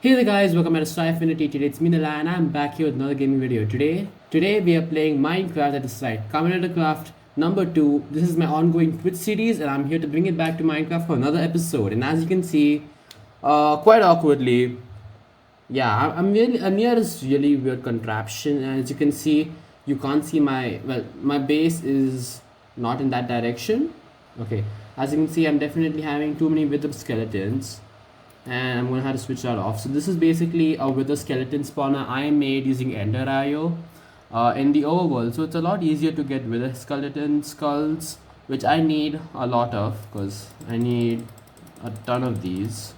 Hey there guys, welcome back to Strifinity. Today it's me Nila and I'm back here with another gaming video. Today we are playing Minecraft at the site. Kamen Craft number 2. This is my ongoing Twitch series and I'm here to bring it back to Minecraft for another episode. And as you can see, quite awkwardly, yeah, I'm near this really weird contraption. And as you can see, you can't see my base is not in that direction. Okay, as you can see, I'm definitely having too many wither skeletons and I'm gonna have to switch that off. So this is basically a wither skeleton spawner I made using Ender IO in the overworld. So it's a lot easier to get wither skeleton skulls, which I need a lot of because I need a ton of these.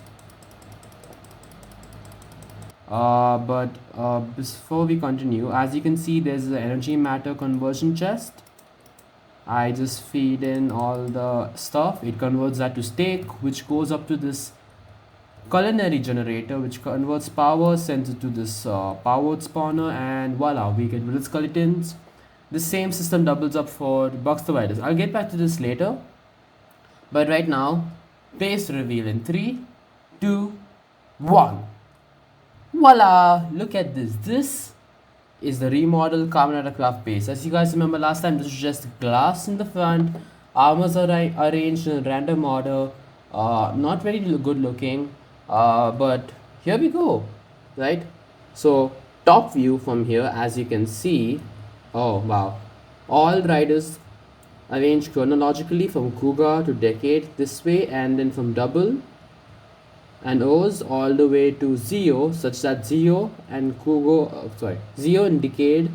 But before we continue, as you can see, there's the energy matter conversion chest. I just feed in all the stuff. It converts that to steak, which goes up to this culinary generator, which converts power, sends it to this powered spawner, and voila, we get wither skeletons. This same system doubles up for box dividers. I'll get back to this later, but right now, base reveal in 3, 2, 1. Voila! Look at this. This is the remodeled Kamen Craft base. As you guys remember last time, this was just glass in the front. Armors are arranged in a random order. Not very good looking. But here we go, right? So top view from here, as you can see, oh wow, all riders arranged chronologically from Kuga to Decade this way, and then from Double and O's all the way to Zeo, such that Zeo and Zeo and Decade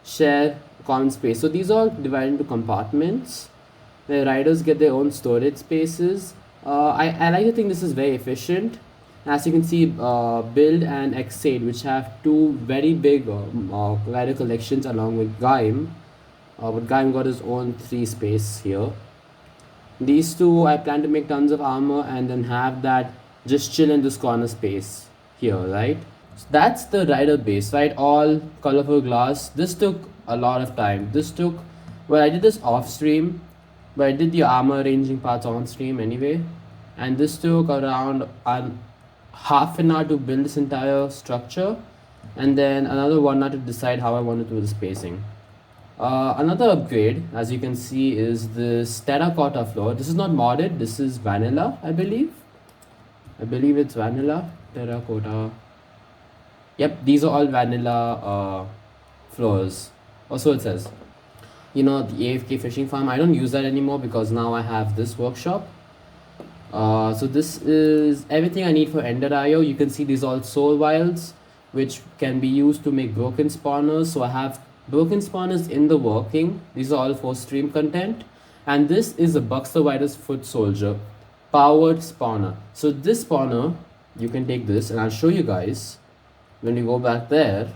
share common space. So these are divided into compartments where riders get their own storage spaces. I like to think this is very efficient. As you can see, Build and Exade, which have two very big rider collections along with Gaim. But Gaim got his own 3 space here. These two, I plan to make tons of armor and then have that just chill in this corner space here, right? So that's the rider base, right? All colorful glass. This took a lot of time. Well, I did this off stream, but I did the armor arranging parts on stream anyway. And this took around half an hour to build this entire structure, and then another 1 hour to decide how I want to do the spacing. Another upgrade, as you can see, is this terracotta floor. This is not modded, this is vanilla, I believe it's vanilla terracotta. Yep, these are all vanilla floors. Also, it says, the AFK fishing farm, I don't use that anymore because now I have this workshop. So this is everything I need for Ender IO. You can see these all soul vials, which can be used to make broken spawners. So I have broken spawners in the working. These are all for stream content. And this is a Buxter Virus Foot Soldier powered spawner. So this spawner, you can take this and I'll show you guys when you go back there,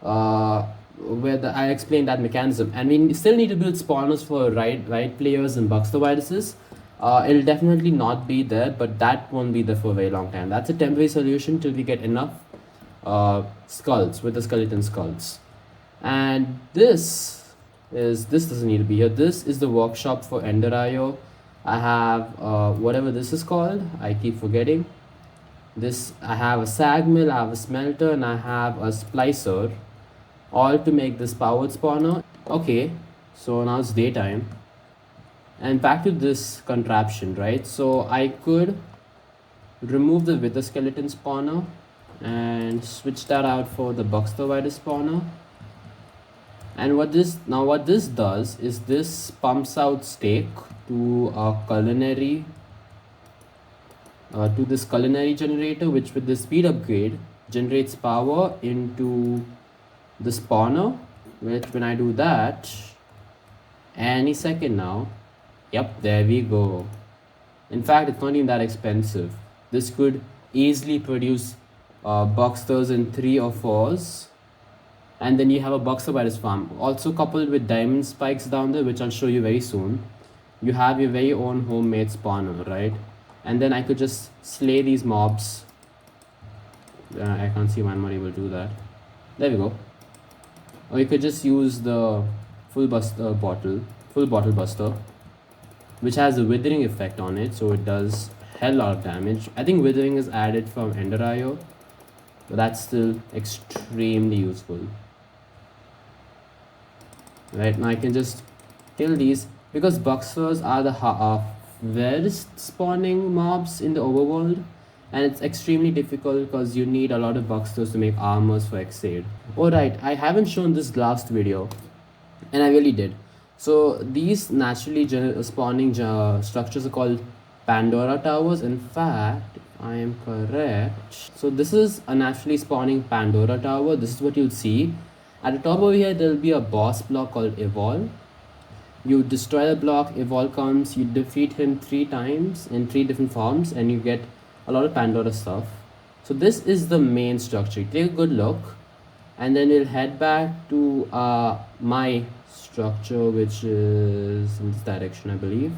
where I explained that mechanism. And we still need to build spawners for ride players and Buxter Viruses. It'll definitely not be there, but that won't be there for a very long time. That's a temporary solution till we get enough skulls with the skeleton skulls. And this doesn't need to be here. This is the workshop for Ender IO. I have whatever this is called, I keep forgetting. I have a sag mill, I have a smelter, and I have a splicer, all to make this powered spawner. Okay, so now it's daytime. And back to this contraption, right? So I could remove the wither skeleton spawner and switch that out for the Buxter Virus spawner. And what this does is this pumps out steak to a culinary generator, which with the speed upgrade generates power into the spawner, which when I do that any second now, yep, there we go. In fact, it's not even that expensive. This could easily produce Buxters in 3 or 4s. And then you have a Buxter Virus farm. Also coupled with diamond spikes down there, which I'll show you very soon. You have your very own homemade spawner, right? And then I could just slay these mobs. I can't see why I'm not able to do that. There we go. Or you could just use the full bottle buster, which has a withering effect on it, so it does hell lot of damage. I think withering is added from Ender IO. but that's still extremely useful. Right now I can just kill these because Buxers are the rarest spawning mobs in the overworld, and it's extremely difficult because you need a lot of Buxers to make armors for Xaid. Alright, I haven't shown this last video, and I really did. So these naturally spawning structures are called Pandora Towers. In fact, if I am correct, so this is a naturally spawning Pandora Tower. This is what you'll see. At the top over here, there will be a boss block called Evolve. You destroy the block, Evolve comes, you defeat him 3 times in 3 different forms, and you get a lot of Pandora stuff. So this is the main structure. Take a good look, and then we'll head back to my structure, which is in this direction, I believe.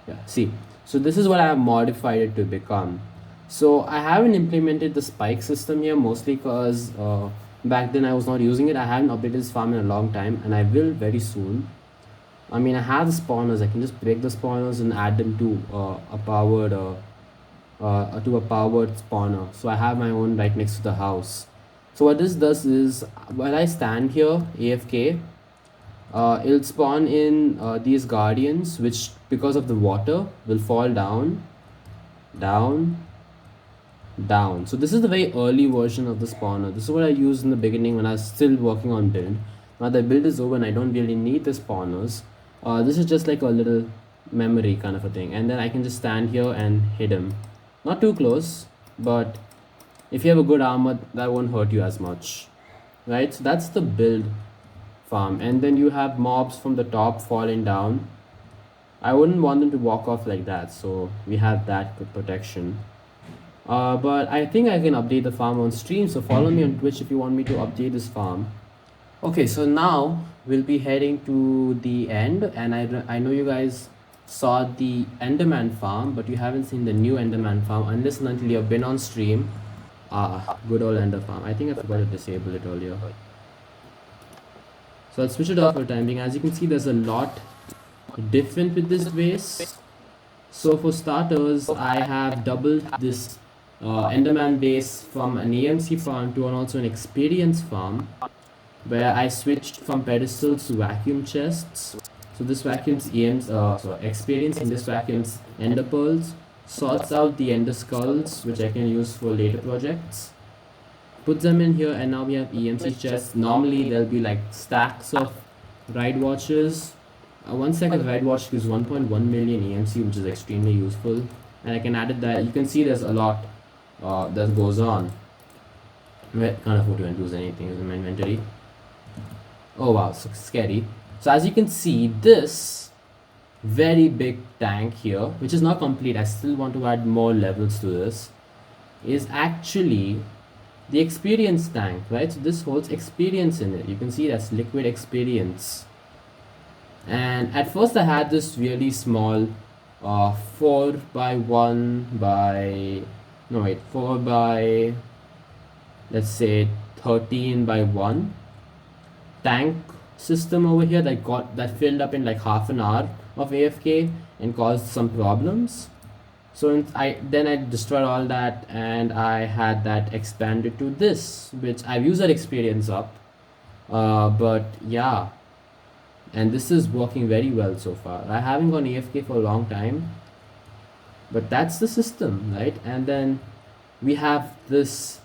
Yeah, see. So this is what I have modified it to become. So I haven't implemented the spike system here, mostly because back then I was not using it. I haven't updated this farm in a long time, and I will very soon. I mean, I have the spawners. I can just break the spawners and add them to a powered spawner. So I have my own right next to the house. So what this does is, when I stand here AFK, it'll spawn in these guardians, which because of the water will fall down, down, down. So this is the very early version of the spawner. This is what I used in the beginning when I was still working on build. Now the build is over and I don't really need the spawners. This is just like a little memory kind of a thing, and then I can just stand here and hit him. Not too close, but if you have a good armor, that won't hurt you as much, right? So that's the build farm. And then you have mobs from the top falling down. I wouldn't want them to walk off like that, so we have that good protection. But I think I can update the farm on stream, so follow me on Twitch if you want me to update this farm. Okay, so now we'll be heading to the end, and I know you guys saw the Enderman farm, but you haven't seen the new Enderman farm unless and until you've been on stream. Good old Ender farm. I think I forgot to disable it earlier. So I'll switch it off for the time being. As you can see, there's a lot different with this base. So for starters, I have doubled this Enderman base from an EMC farm to also an experience farm, where I switched from pedestals to vacuum chests. So this vacuums experience, and this vacuums ender pearls, sorts out the ender skulls, which I can use for later projects. Put them in here, and now we have EMC chests. Normally there'll be like stacks of ride watches. One stack of ride watch gives 1.1 million EMC, which is extremely useful. And I can add that. You can see there's a lot that goes on. Can't afford to lose anything in my inventory. Oh wow, so scary. So as you can see, this very big tank here, which is not complete, I still want to add more levels to this, is actually the experience tank, right? So this holds experience in it. You can see that's liquid experience. And at first I had this really small 4 by let's say 13 by 1 tank system over here that filled up in like half an hour of AFK and caused some problems. So I destroyed all that, and I had that expanded to this, which I've used that experience up. But yeah, and this is working very well so far. I haven't gone AFK for a long time, but that's the system, right? And then we have this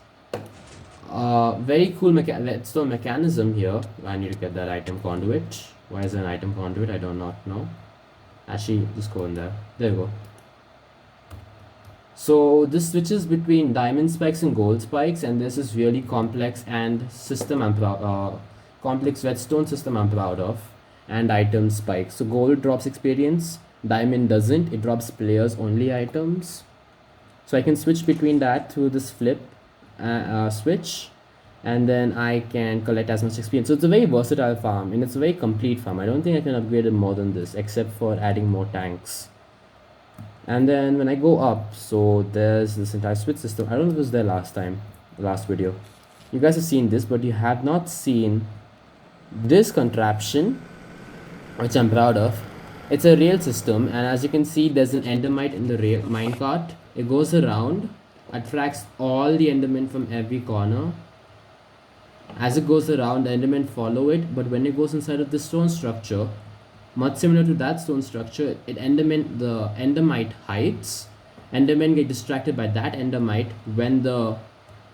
very cool redstone mechanism here. I need to get that item conduit. Why is there an item conduit? I do not know. Actually, just go in there. There you go. So this switches between diamond spikes and gold spikes, and this is really complex and complex redstone system I'm proud of. And item spikes. So gold drops experience, diamond doesn't. It drops players only items. So I can switch between that through this flip switch, and then I can collect as much experience. So it's a very versatile farm, and it's a very complete farm. I don't think I can upgrade it more than this, except for adding more tanks. And then when I go up, so there's this entire switch system. I don't know if it was there last video. You guys have seen this, but you have not seen this contraption, which I'm proud of. It's a rail system, and as you can see, there's an endermite in the rail minecart. It goes around, attracts all the endermen from every corner. As it goes around, the endermen follow it, but when it goes inside of the stone structure, much similar to that stone structure, the endermite hides. Endermen get distracted by that endermite when the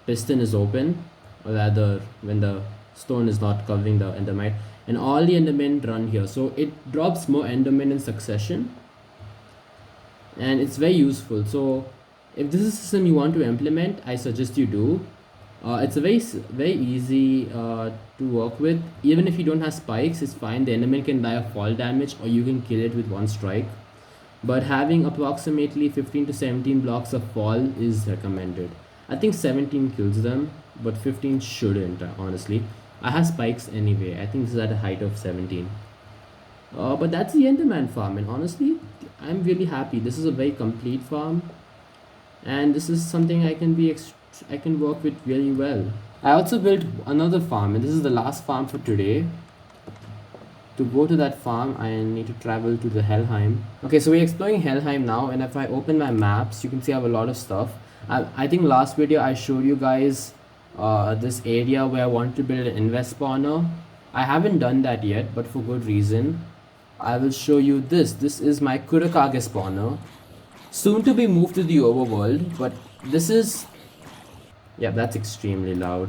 piston is open, or rather when the stone is not covering the endermite, and all the endermen run here. So it drops more endermen in succession, and it's very useful. So if this is a system you want to implement, I suggest you do. It's a very easy to work with. Even if you don't have spikes, it's fine. The enderman can die of fall damage, or you can kill it with one strike. But having approximately 15 to 17 blocks of fall is recommended. I think 17 kills them, but 15 shouldn't, honestly. I have spikes anyway. I think this is at a height of 17. But that's the enderman farm, and honestly, I'm really happy. This is a very complete farm, and this is something I can work with really well. I also built another farm, and this is the last farm for today. To go to that farm, I need to travel to the Hellheim. Okay, so we're exploring Hellheim now, and if I open my maps, you can see I have a lot of stuff. I think last video I showed you guys this area where I want to build an invest spawner. I haven't done that yet, but for good reason. I will show you this. This is my Kurakage spawner. Soon to be moved to the overworld, but this is... Yeah, that's extremely loud.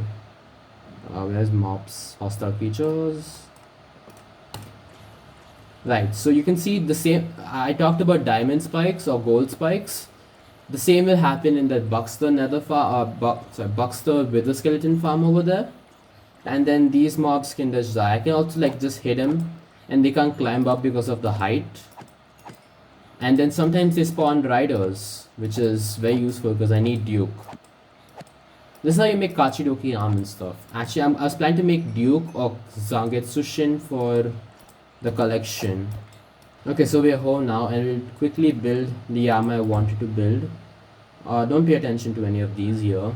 Where's mobs? Hostile creatures. Right, so you can see the same. I talked about diamond spikes or gold spikes. The same will happen in that Buxter nether farm, Buxter wither skeleton farm over there. And then these mobs can just die. I can also like just hit them, and they can't climb up because of the height. And then sometimes they spawn riders, which is very useful because I need Duke. This is how you make Kachidoki arm and stuff. Actually, I was planning to make Duke or Zangetsushin for the collection. Okay, so we're home now, and we'll quickly build the armor I wanted to build. Don't pay attention to any of these here.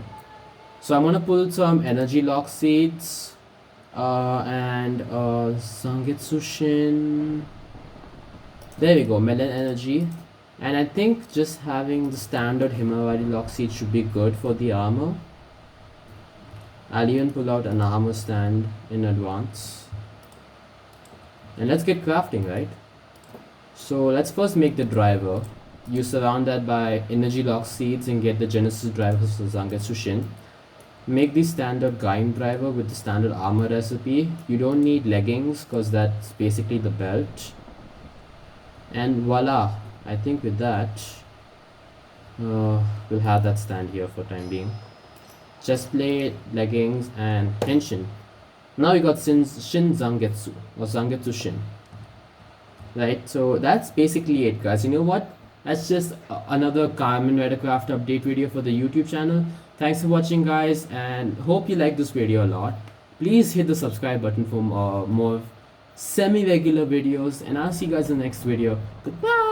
So I'm gonna pull some energy lock seeds and Zangetsushin. There we go, melon energy. And I think just having the standard Himawari lock seed should be good for the armor. I'll even pull out an armor stand in advance. And let's get crafting, right? So let's first make the driver. You surround that by energy lock seeds and get the Genesis driver for Zangetsushin. Make the standard Gaim driver with the standard armor recipe. You don't need leggings because that's basically the belt. And voila, I think with that, we'll have that stand here for time being. Chestplate, leggings, and Henshin. Now we got Shin Zangetsu, or Zangetsushin. Right, so that's basically it, guys. You know what? That's just another Kamen Ridercraft update video for the YouTube channel. Thanks for watching, guys, and hope you like this video a lot. Please hit the subscribe button for more semi-regular videos, and I'll see you guys in the next video. Goodbye!